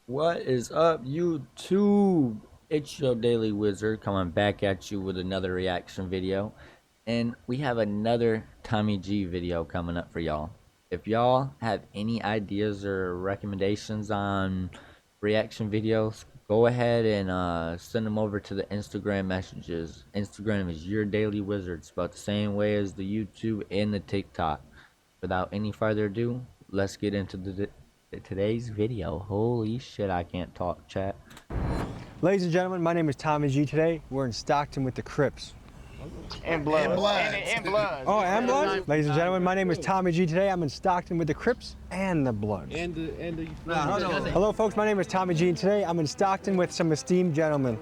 What is up, YouTube? It's your Daily Wizard coming back at you with another reaction video. And we have another Tommy G video coming up for y'all. If y'all have any ideas or recommendations on reaction videos, go ahead and send them over to the Instagram messages. Instagram is your Daily Wizard, spelled the same way as the YouTube and the TikTok. Without any further ado, let's get into today's video. Holy shit, I can't talk, chat. Ladies and gentlemen, my name is Tommy G. Today, we're in Stockton with the Crips. And blood. And blood. Oh, and blood? Ladies and gentlemen, my name is Tommy G. Today, I'm in Stockton with the Crips and the Bloods. Hello, folks, my name is Tommy G. And today, I'm in Stockton with some esteemed gentlemen.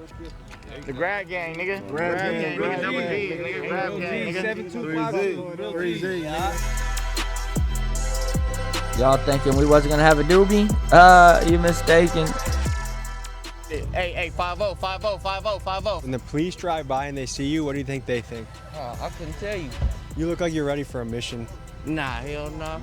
The grab gang, nigga. Grab gang, nigga. Double G, nigga. Grab gang, nigga. 3Z. Y'all thinking we wasn't gonna have a doobie? You mistaken. Hey, 5-0, 5-0, 5-0, 5-0. When the police drive by and they see you, what do you think they think? I couldn't tell you. You look like you're ready for a mission. Nah, hell no.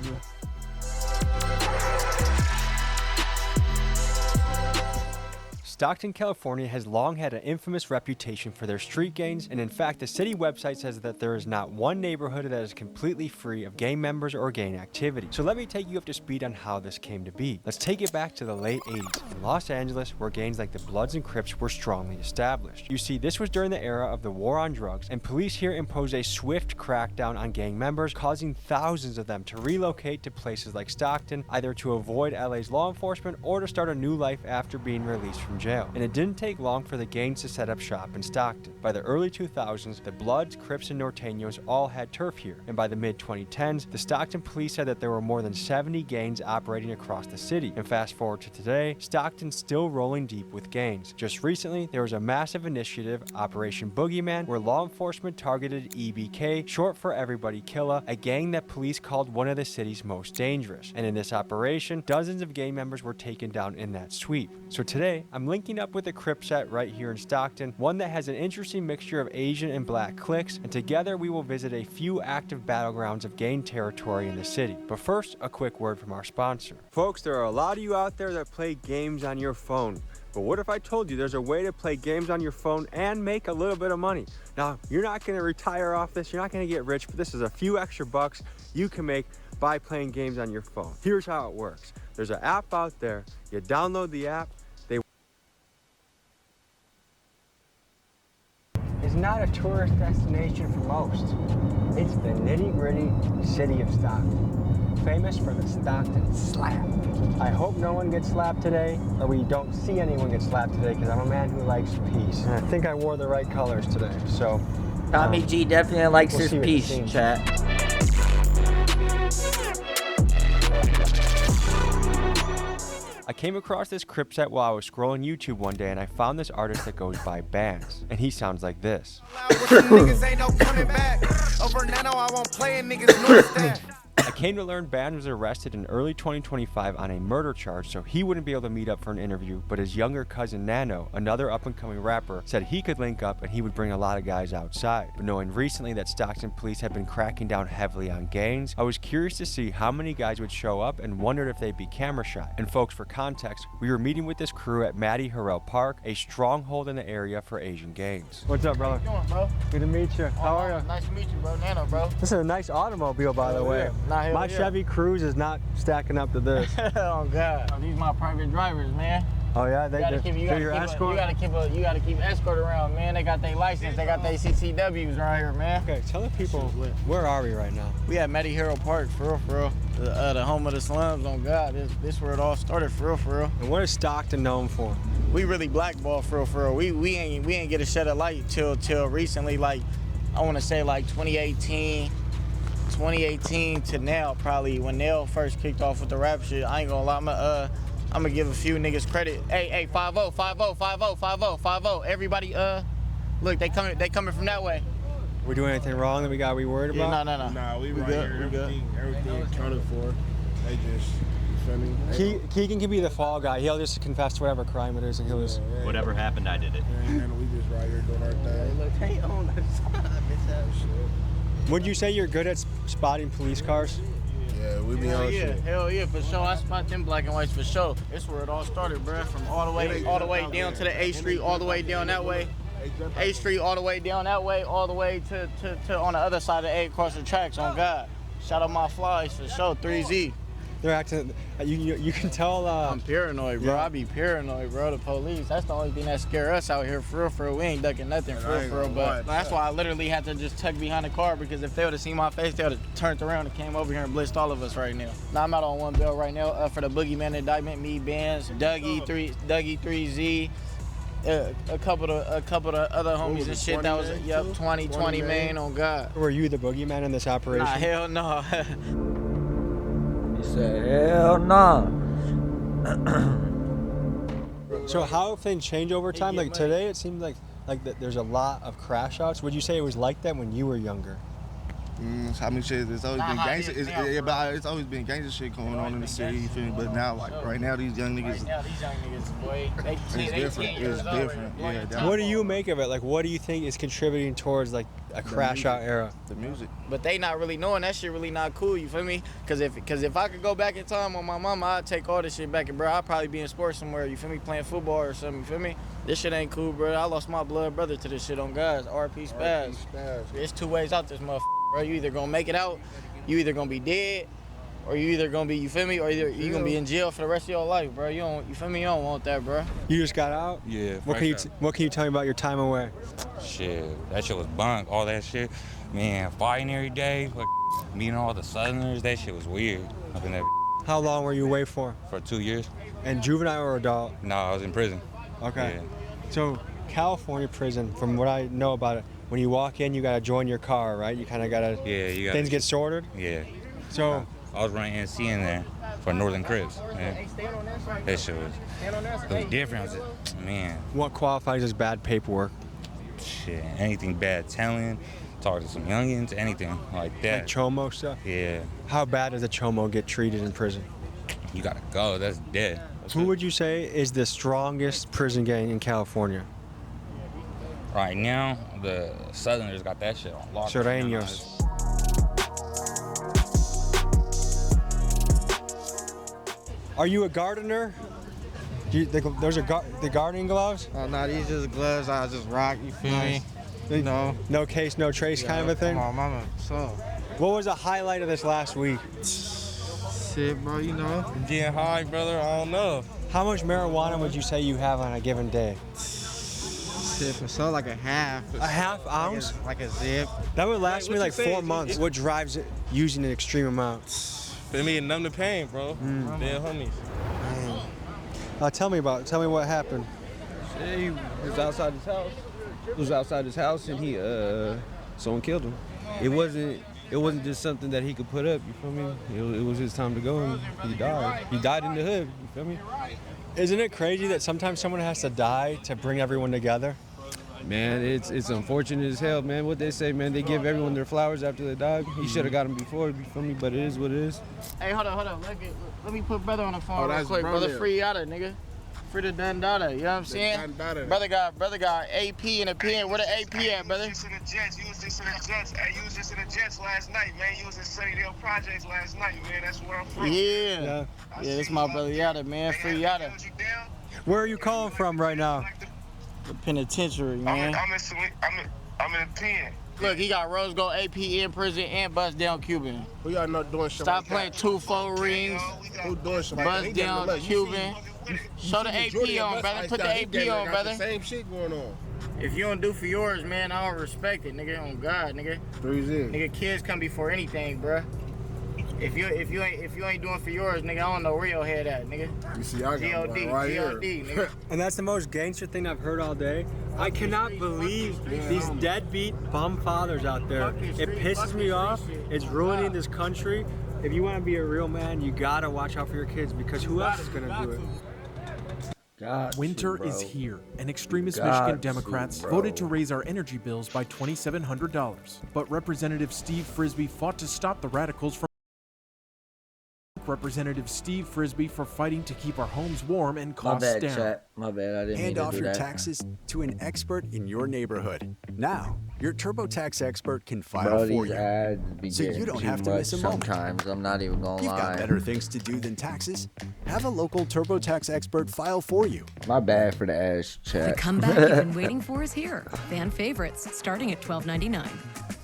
Stockton, California has long had an infamous reputation for their street gangs, and in fact, the city website says that there is not one neighborhood that is completely free of gang members or gang activity. So let me take you up to speed on how this came to be. Let's take it back to the late 80s in Los Angeles, where gangs like the Bloods and Crips were strongly established. You see, this was during the era of the war on drugs, and police here imposed a swift crackdown on gang members, causing thousands of them to relocate to places like Stockton, either to avoid LA's law enforcement or to start a new life after being released from jail. And it didn't take long for the gangs to set up shop in Stockton. By the early 2000s, the Bloods, Crips, and Norteños all had turf here, and by the mid-2010s, the Stockton police said that there were more than 70 gangs operating across the city. And fast forward to today, Stockton's still rolling deep with gangs. Just recently, there was a massive initiative, Operation Boogeyman, where law enforcement targeted EBK, short for Everybody Killa, a gang that police called one of the city's most dangerous. And in this operation, dozens of gang members were taken down in that sweep. So today, I'm linking up with a Crip set right here in Stockton, one that has an interesting mixture of Asian and black cliques, and together we will visit a few active battlegrounds of gang territory in the city. But first, a quick word from our sponsor. Folks, there are a lot of you out there that play games on your phone. But what if I told you there's a way to play games on your phone and make a little bit of money? Now, you're not going to retire off this, you're not going to get rich, but this is a few extra bucks you can make by playing games on your phone. Here's how it works. There's an app out there, you download the app. It's not a tourist destination for most. It's the nitty-gritty city of Stockton, famous for the Stockton slap. I hope no one gets slapped today, or we don't see anyone get slapped today, because I'm a man who likes peace. And I think I wore the right colors today, so... Tommy G definitely likes his peace, chat. I came across this Crip set while I was scrolling YouTube one day, and I found this artist that goes by Bands, and he sounds like this. I came to learn Bands was arrested in early 2025 on a murder charge, so he wouldn't be able to meet up for an interview, but his younger cousin Nano, another up-and-coming rapper, said he could link up and he would bring a lot of guys outside. But knowing recently that Stockton police have been cracking down heavily on gangs, I was curious to see how many guys would show up and wondered if they'd be camera shy. And folks, for context, we were meeting with this crew at Matty Harrell Park, a stronghold in the area for Asian gangs. What's up, brother? How you doing, bro? Good to meet you. How are you? Nice to meet you, bro. Nano, bro. This is a nice automobile, by the way. My Chevy Cruze is not stacking up to this. Oh God! Oh, these my private drivers, man. Oh yeah, you gotta keep escort around, man. They got their license, they got their CCWs right here, man. Okay, tell the people where are we right now? We at Matty Harrell Park, for real. The home of the slums. On God, this where it all started, for real. And what is Stockton known for? We really blackball, for real. We ain't get a shed of light till recently, like I want to say like 2018 to now, probably when Nell first kicked off with the rap shit. I ain't gonna lie, I'm gonna give a few niggas credit. Hey, 5-0, 5-0, 5-0, 5-0, 5-0 Everybody, look, they coming from that way. We doing anything wrong that we gotta be worried about? No. Nah, we right good. here. We good. Everything accounted for. They just, you feel me? Keegan can be the fall guy. He'll just confess to whatever crime it is, and he'll just... Whatever happened, I did it. We just right here doing our thing. Look, they on the side, bitch ass shit. Would you say you're good at spotting police cars? Yeah, Yeah, we be on shit. Hell yeah, for sure. I spot them black and whites for sure. It's where it all started, bro. From all the way down to the A Street, all the way down that way. A Street, all the way down that way, all the way to on the other side of A across the tracks. On God, shout out my flies for sure. 3Z. They're acting. You can tell. I'm paranoid, bro. Yeah. I be paranoid, bro. The police. That's the only thing that scare us out here, for real. We ain't ducking nothing, for real. But that's why I literally had to just tuck behind the car, because if they would have seen my face, they would have turned around and came over here and blitzed all of us right now. Now I'm out on one bill right now for the Boogeyman indictment. Me, Bands, Dougie 3Z. A couple of other homies and shit. That was 20 man on God. Were you the boogeyman in this operation? Nah, hell no. He said, hell nah. So how have things changed over time? Like today, it seems like there's a lot of crash outs. Would you say it was like that when you were younger? How many shit? It's always been gangster. It's always been gangster shit going on in the city. You feel me? But now, like right now, these young niggas. Right now, these young niggas, boy, It's different. It's different. Yeah. What do you make of it? Like, what do you think is contributing towards like a crash out era? The music. But they not really knowing that shit really not cool. You feel me? Cause if I could go back in time on my mama, I'd take all this shit back. And bro, I'd probably be in sports somewhere. You feel me? Playing football or something. You feel me? This shit ain't cool, bro. I lost my blood brother to this shit on guys. RP Spaz. There's two ways out this motherfucker, bro. You either gonna make it out, you either gonna be dead, or you either gonna be, you feel me, or either you gonna be in jail for the rest of your life, bro. You feel me? You don't want that, bro. You just got out? Yeah. What can you tell me about your time away? Shit, that shit was bunk. All that shit, man. Fighting every day, like meeting all the Southerners. That shit was weird. Up in that How long were you away for? 2 years. And juvenile or adult? No, I was in prison. Okay. Yeah. So California prison, from what I know about it, when you walk in, you gotta join your car, right? You kind of gotta. Yeah, you got. Things get sorted. Yeah. So. I was running NC in there for Northern Crips. Man. That shit was. It was different. I was like, man. What qualifies as bad paperwork? Shit, anything bad telling, talk to some youngins, anything like that. Like chomo stuff? Yeah. How bad does a chomo get treated in prison? You gotta go. That's dead. Who would you say is the strongest prison gang in California? Right now, the Southerners got that shit on lock. Sureños. Are you a gardener? Those are the gardening gloves? Oh, no, these just gloves I just rock, you feel me? You know? No case, no trace kind of a thing? Come on, mama, so. What was the highlight of this last week? Shit, bro, you know? Getting high, brother, I don't know. How much marijuana would you say you have on a given day? Shit, for sure, like a half. A half ounce? Like a zip. That would last me like 4 months. What drives it using an extreme amount? For me, numb the pain, bro. Dead homies. Tell me what happened. Yeah, he was outside his house. He was outside his house and someone killed him. It wasn't just something that he could put up, you feel me? It was his time to go and he died. He died in the hood, you feel me? Isn't it crazy that sometimes someone has to die to bring everyone together? Man, it's unfortunate as hell, man. What they say, man, they give everyone their flowers after they die. He should have got them before, you feel me? But it is what it is. Hey, hold on. Let me put brother on the phone real that's quick. Brother, there. free yada, nigga. Free the done data. You know what I'm saying? Brother got AP in a pen. Where the AP at, brother? You was just in the Jets last night, man. You was in Sunnydale Projects last night, man. That's where I'm from. Yeah, this my brother Yada, man. Free Yada. Where are you calling from right now? The penitentiary, man. I'm in the pen. Look, he got Rose Gold AP in prison and bust down Cuban. Who y'all not doing shit Stop like playing that? 2-4 rings. Who doing shit like that? Bust He getting down the look. You Cuban. see Show the the AP Jordan on, bust brother. iced Put the out. He AP getting on, got brother. the same shit going on. If you don't do for yours, man, I don't respect it, nigga. On God, nigga. 3Z. Nigga, kids come before anything, bruh. If you ain't doing for yours, nigga, I don't know where your head at, nigga. You see, I got G.O.D. one right G.O.D. here. nigga. And that's the most gangster thing I've heard all day. I cannot believe these deadbeat bum fathers out there. It pisses me off. It's ruining this country. If you want to be a real man, you gotta watch out for your kids because who else is gonna do it? Winter is here, and extremist Got Michigan to, Democrats bro. voted to raise our energy bills by $2,700. But Representative Steve Frisbee fought to stop the radicals from thank Representative Steve Frisbee for fighting to keep our homes warm and My costs bad, down. chat. My bad. I didn't mean Hand to off do your that. taxes to an expert in your neighborhood. Now, your TurboTax expert can file Bro, for these you, ads be so getting you don't too have to much miss a moment. sometimes. I'm not even gonna You've got lie. better things to do than taxes. Have a local TurboTax expert file for you. My bad for the ads, The chat. comeback you've been waiting for is here. Fan favorites, starting at $12.99.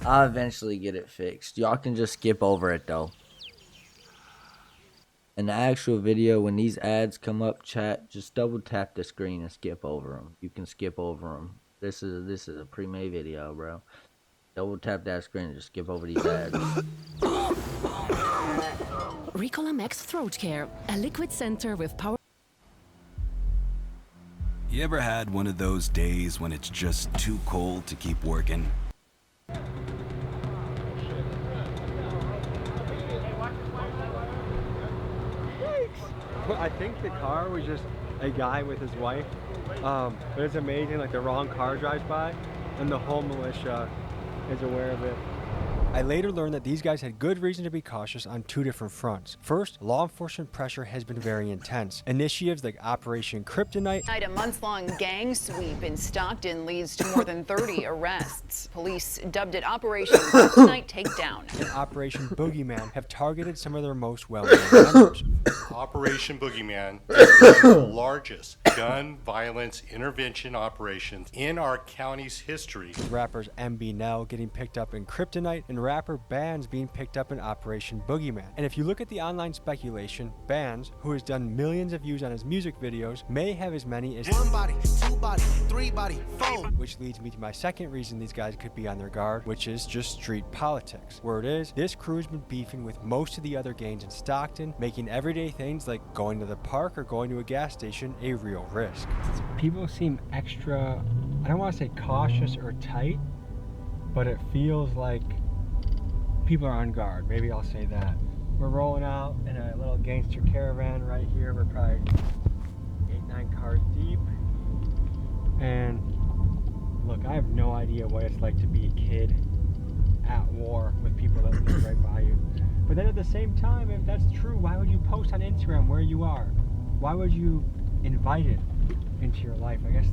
I'll eventually get it fixed. Y'all can just skip over it though. In the actual video, when these ads come up, chat, just double tap the screen and skip over them. You can skip over them. This is a pre-made video, bro. Double tap that screen and just skip over these ads. Ricola X Throat Care, a liquid center with power. You ever had one of those days when it's just too cold to keep working? I think the car was just a guy with his wife, but it's amazing, like the wrong car drives by and the whole militia is aware of it. I later learned that these guys had good reason to be cautious on two different fronts. First, law enforcement pressure has been very intense. Initiatives like Operation Kryptonite. A months-long gang sweep in Stockton leads to more than 30 arrests. Police dubbed it Operation Kryptonite Takedown. And Operation Boogeyman have targeted some of their most well-known members. Operation Boogeyman is one of the largest gun violence intervention operations in our county's history. Rappers MB Nell getting picked up in Kryptonite and rapper Bands being picked up in Operation Boogeyman. And if you look at the online speculation, Bands, who has done millions of views on his music videos, may have as many as 1 body, 2 body, 3 body, 4. Which leads me to my second reason these guys could be on their guard, which is just street politics. Word is, this crew's been beefing with most of the other gangs in Stockton, making everyday things like going to the park or going to a gas station a real risk. People seem extra, I don't want to say cautious or tight, but it feels like people are on guard. Maybe I'll say that. We're rolling out in a little gangster caravan right here. We're probably 8-9 cars deep. And look, I have no idea what it's like to be a kid at war with people that live right by you. But then at the same time, if that's true, why would you post on Instagram where you are? Why would you invite it into your life? I guess,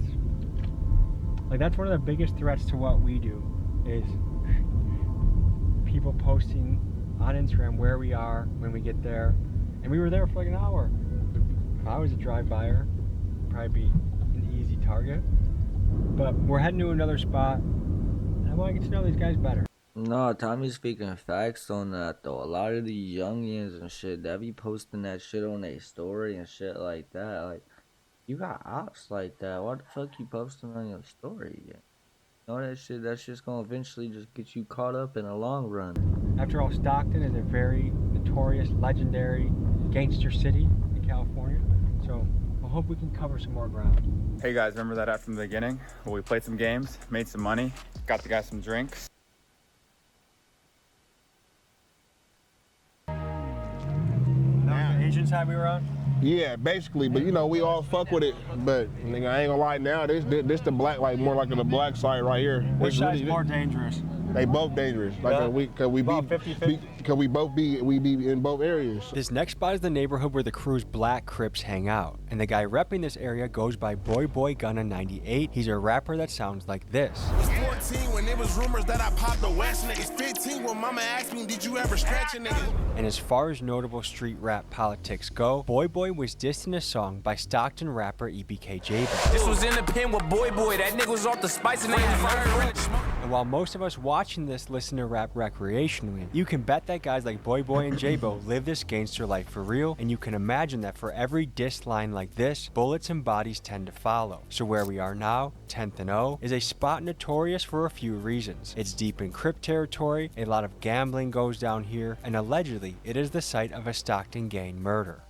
like, that's one of the biggest threats to what we do, is people posting on Instagram where we are when we get there. And we were there for like an hour. If I was a drive-byer, probably be an easy target. But we're heading to another spot, and I want to get to know these guys better. No, Tommy's speaking facts on that though. A lot of these youngins and shit, they be posting that shit on their story and shit like that. Like, you got ops like that. What the fuck you posting on your story? You know that shit, that's just gonna eventually just get you caught up in the long run. After all, Stockton is a very notorious, legendary gangster city in California. So I hope we can cover some more ground. Hey guys, remember that app from the beginning? Well, we played some games, made some money, got the guys some drinks. That was the Asian side we were on? Yeah, basically, but you know, we all fuck with it. But nigga, I ain't gonna lie now, this the black, like more like the black side right here. Which side's more dangerous? They both dangerous. Like Yeah. we About 50-50? we be in both areas. This next spot is the neighborhood where the crew's black Crips hang out. And the guy repping this area goes by Boy Gunna 98. He's a rapper that sounds like this. Was 14 when there was rumors that I popped the West niggas. 15 when mama asked me, did you ever scratch a nigga? And as far as notable street rap politics go, Boy was dissed in a song by Stockton rapper EBK Jabo. This was in the pen with Boy, that nigga was off the spice and And while most of us watching this listen to rap recreationally, you can bet that guys like Boy and Jabo live this gangster life for real, and you can imagine that for every diss line like this, bullets and bodies tend to follow. So where we are now, 10th and O, is a spot notorious for a few reasons. It's deep in Crip territory, a lot of gambling goes down here, and allegedly it is the site of a Stockton gang murder.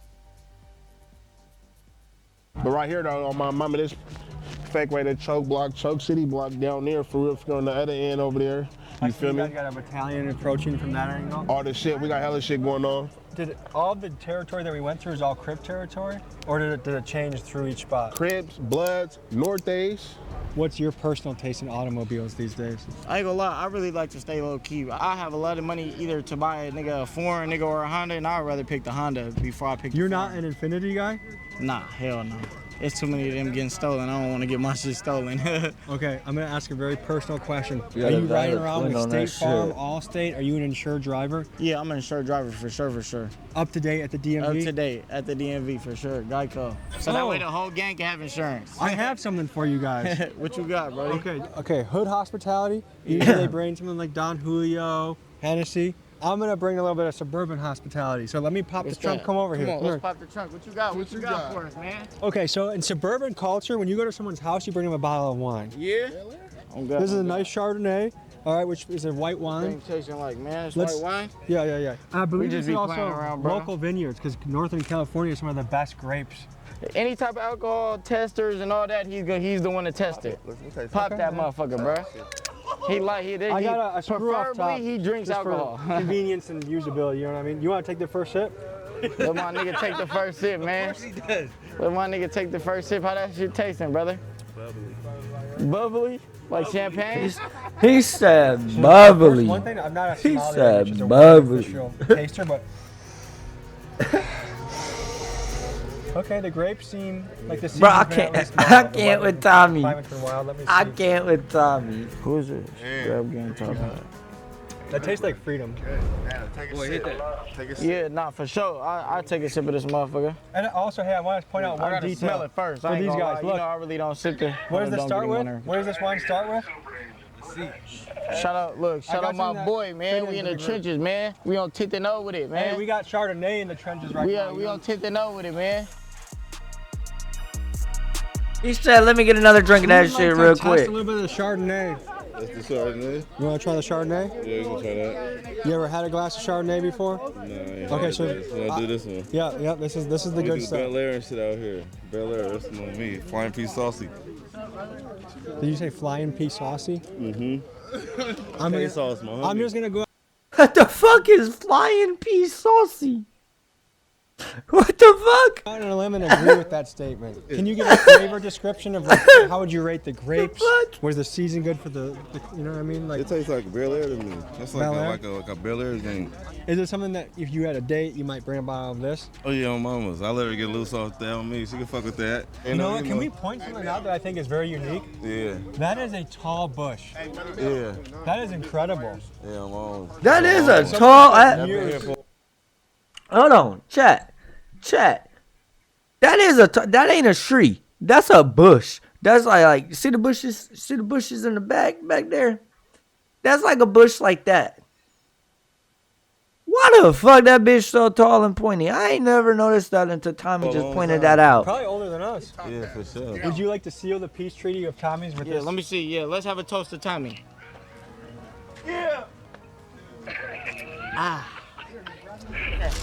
But right here though, on my mama, this fake way that choke city block down there for real, on the other end over there. You feel me? You guys got a battalion approaching from that angle? All this shit, we got hella shit going on. Did all the territory that we went through is all Crip territory? Or did it change through each spot? Crips, Bloods, Northes, What's your personal taste in automobiles these days? I ain't gonna lie, I really like to stay low key. I have a lot of money either to buy a nigga a foreign nigga or a Honda, and I'd rather pick the Honda before I pick the You're not an Infinity guy? Nah, hell no. It's too many of them getting stolen. I don't want to get my shit stolen. Okay, I'm gonna ask a very personal question. You Are gotta you riding drive around clean with on State that Farm, shit. Allstate? Are you an insured driver? Yeah, I'm an insured driver for sure. Up to date at the DMV? Up to date at the DMV for sure. Geico. So that Oh. way the whole gang can have insurance. I have something for you guys. What you got, bro? Okay, Hood Hospitality. Usually they bring something like Don Julio, Hennessy. I'm gonna bring a little bit of Suburban Hospitality. So let me pop What's the trunk. that? Come over here. Come on, Come let's here. pop the trunk. What you got? What you got for us, man? Okay, so in suburban culture, when you go to someone's house, you bring them a bottle of wine. Yeah? This is a nice Chardonnay, all right, which is a white wine. Thing tasting like, man, it's Let's- white wine? Yeah. I believe just this be is playing also around, bro. local vineyards because Northern California is some of the best grapes. Any type of alcohol testers and all that, he's the one to test it. Pop that motherfucker, bro. He I got a screw off top. preferably he drinks just for alcohol. convenience and usability, you know what I mean? You want to take the first sip? Let my nigga take the first sip, man. Of course he does. Let my nigga take the first sip. How that shit tasting, brother? Bubbly. Bubbly? Like champagne? He said bubbly. One thing, I'm not a He sommelier, which is said a bubbly. official taster, but okay, the grapes seem like the Bro, I season's been at can't. least I mild. The can't weather- with Tommy. climate's been wild. Let me I see. can't with Tommy. Who is this? Grab game talking. That tastes like freedom. Take a sip. Take a sip. Yeah, nah, for sure. I take a sip of this motherfucker. And also, hey, I want to point out I one gotta detail smell it first. for I ain't these gonna guys. lie. Look, You know, I really don't sip the. what does this don't start get with? in winter. What does this wine start with? Shout out, look, I shout got out my something that boy, man. fit We in into the the trenches, man. We on 10th and 0 with it, man. Hey, we got Chardonnay in the trenches right now. We on 10th and 0 with it, man. He said, "Let me get another drink of that Would you shit like to real test quick." a little bit of the Chardonnay. That's the Chardonnay? You want to try the Chardonnay? Yeah, you can try that. You ever had a glass of Chardonnay before? No, I ain't Okay, had so that. So I'll do this one. Yeah, this is the We good do stuff. Bel Air and shit out here. Bel Air, that's on me. Flying piece saucy. Did you say flying pea saucy? Mm-hmm. I'm K gonna- sauce, my I'm homie. just gonna go. What the fuck is flying pea saucy? What the fuck? I'm gonna limit and agree with that statement. Can you give a flavor description of like how would you rate the grapes? Was the season good for the you know what I mean? Like It tastes like Bel Air to me. That's like Bel Air? like a Bel Air drink. Is it something that if you had a date you might bring a bottle of this? Oh yeah, on mamas. I let her get loose off that on me. She can fuck with that. You know what? Can we point something out that I think is very unique? Yeah. That is a tall bush. Yeah. That is incredible. Yeah, I'm on. That is a tall. Hold on, chat. That is that ain't a tree. That's a bush. That's like see the bushes. See the bushes in the back there. That's like a bush like that. Why the fuck that bitch so tall and pointy? I ain't never noticed that until Tommy just pointed that out. Probably older than us. Yeah, for sure. Would you like to seal the peace treaty of Tommy's with Yeah, this? let me see. Yeah, let's have a toast to Tommy. Yeah.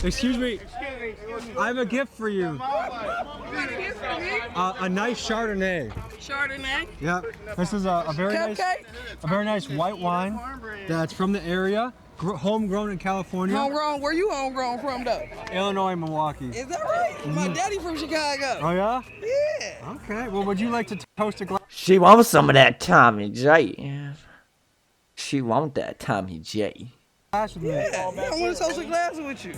Excuse me. I have a gift for you. A nice Chardonnay. Chardonnay? Yep. This is a very nice white wine that's from the area, homegrown in California. Homegrown? Where you homegrown from though? Illinois, Milwaukee. Is that right? My Mhm. daddy from Chicago. Oh yeah? Yeah. Okay. Well, would you like to toast a glass? She wants some of that Tommy J. She want that Tommy J. With me? Yeah. I want to toast a glass with you.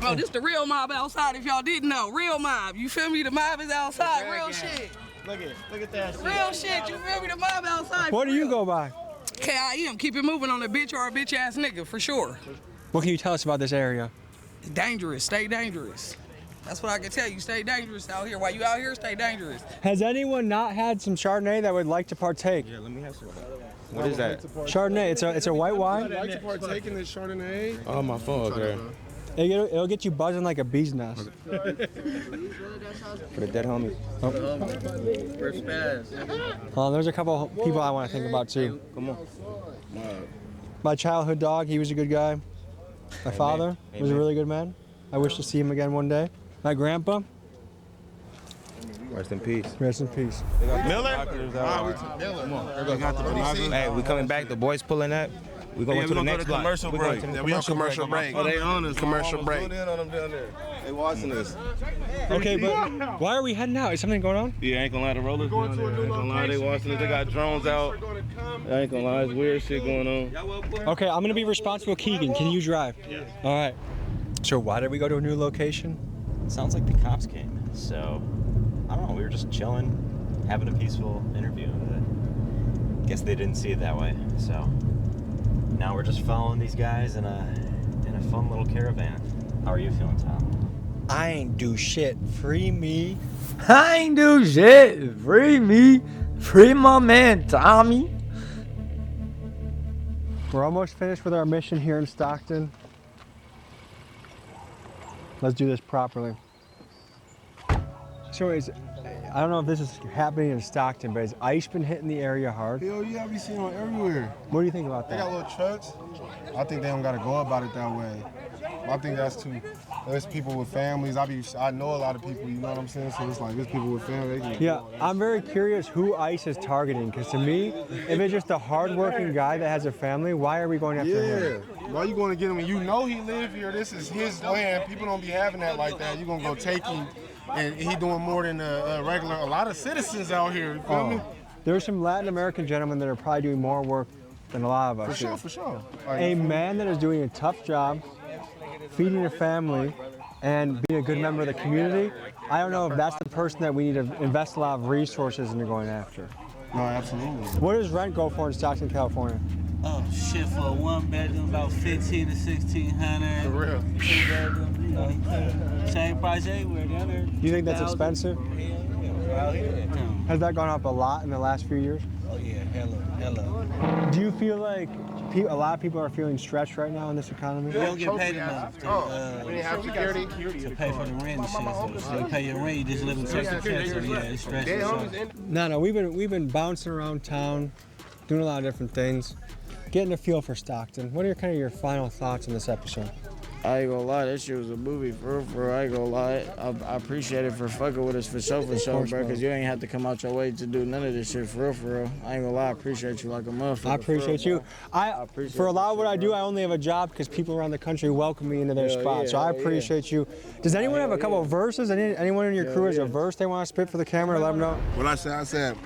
Oh, this the real mob outside if y'all didn't know. Real mob. You feel me? The mob is outside. Real shit. Look at that shit. Real shit. You feel me? The mob outside. What do you go by? KIM. Keep it moving on a bitch or a bitch ass nigga for sure. What can you tell us about this area? Dangerous. Stay dangerous. That's what I can tell you. Stay dangerous out here. While you out here, stay dangerous. Has anyone not had some Chardonnay that would like to partake? Yeah, let me have some. What is that? Chardonnay. It's a white wine. I'd like to partake in this Chardonnay. Oh, my phone. Okay. It'll get you buzzing like a bee's nest. For the dead homies. There's a couple people I want to think about too. Come on. My childhood dog, he was a good guy. My father was a really good man. I wish to see him again one day. My grandpa, Rest in peace. rest in peace. Miller? Hey, we coming back. The boys pulling up. We going to the next block. commercial break. We going to Yeah, we on commercial break. Oh, they on us. Commercial break. On them down there. They watching us. Okay, but why are we heading out? Is something going on? Yeah, I ain't gonna lie, the rollers down there. I ain't gonna lie, they watching us. They got drones out. I ain't gonna lie, it's weird shit going on. Okay, I'm gonna be responsible. Keegan, can you drive? Yeah. All right. So why did we go to a new location? Sounds like the cops came. So, I don't know, we were just chilling, having a peaceful interview. Guess they didn't see it that way. So, now we're just following these guys in a fun little caravan. How are you feeling, Tom? I ain't do shit. Free me. I ain't do shit. Free me. Free my man, Tommy. We're almost finished with our mission here in Stockton. Let's do this properly. So I don't know if this is happening in Stockton, but has ice been hitting the area hard? Hell yeah, I be seeing them everywhere. What do you think about They that? got little trucks. I think they don't gotta go about it that way. I think that's too. There's people with families. I know a lot of people. You know what I'm saying? So it's like there's people with families. They can Yeah, I'm very curious who ICE is targeting, because to me, if it's just a hardworking guy that has a family, why are we going after him? Why you going to get him? And you know he live here. This is his land. People don't be having that like that. You gonna go take him, and he doing more than a regular. A lot of citizens out here. You feel me? There are some Latin American gentlemen that are probably doing more work than a lot of us. For sure. A man that is doing a tough job, feeding a family, and being a good member of the community. I don't know if that's the person that we need to invest a lot of resources into going after. No, absolutely. What does rent go for in Stockton, California? Oh shit, for a 1 bedroom, about 15 to 1600. For real. 2 bedroom, you know, same price everywhere down there. You think that's expensive? Has that gone up a lot in the last few years? Oh yeah, hella. Do you feel like a lot of people are feeling stretched right now in this economy? You don't get paid enough to pay for the rent and shit. So you pay your rent, you just live in Texas, so yeah, it's stressful. No, we've been bouncing around town, doing a lot of different things, getting a feel for Stockton. What are your final thoughts on this episode? I ain't gonna lie, that shit was a movie, for real, I ain't gonna lie. I appreciate it for fucking with us for sure, bro, because you ain't have to come out your way to do none of this shit, for real. I ain't gonna lie, I appreciate you like a motherfucker. I appreciate you. For a lot of what I do, I only have a job because people around the country welcome me into their spot, so I appreciate you. Does anyone have a couple of verses? Anyone in your crew has a verse they want to spit for the camera? Let them know. What I said,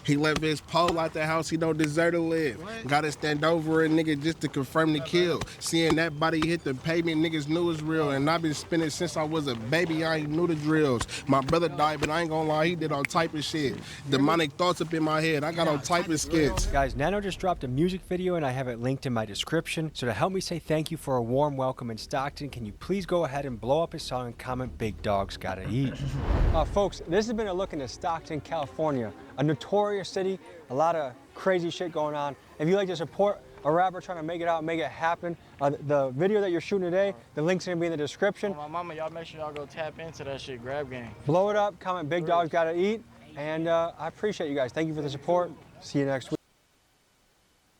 he left his pole out the house, he don't deserve to live. Gotta stand over a nigga just to confirm the kill. Seeing that body hit the pavement, niggas knew it's real. And I've been spinning since I was a baby, I ain't knew the drills. My brother died, but I ain't gonna lie, he did all type of shit. Demonic thoughts up in my head, I got all type of skits. Guys, Nano just dropped a music video and I have it linked in my description. So to help me say thank you for a warm welcome in Stockton, can you please go ahead and blow up his song and comment "Big Dogs Gotta Eat." Folks, this has been a look into Stockton, California. A notorious city, a lot of crazy shit going on. If you like to support a rapper trying to make it out, make it happen, the video that you're shooting today, the link's gonna be in the description. My mama, y'all make sure y'all go tap into that shit, grab game. Blow it up, comment "Big Dogs Gotta Eat," and I appreciate you guys. Thank you for the support. See you next week.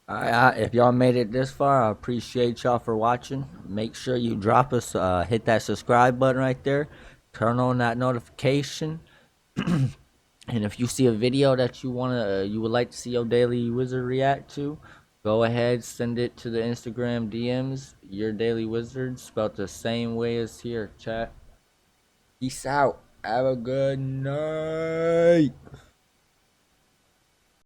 If y'all made it this far, I appreciate y'all for watching. Make sure you drop us, hit that subscribe button right there. Turn on that notification. And if you see a video that you would like to see your Daily Wizard react to, go ahead, send it to the Instagram DMs. Your Daily Wizard, spelled the same way as here, chat. Peace out. Have a good night.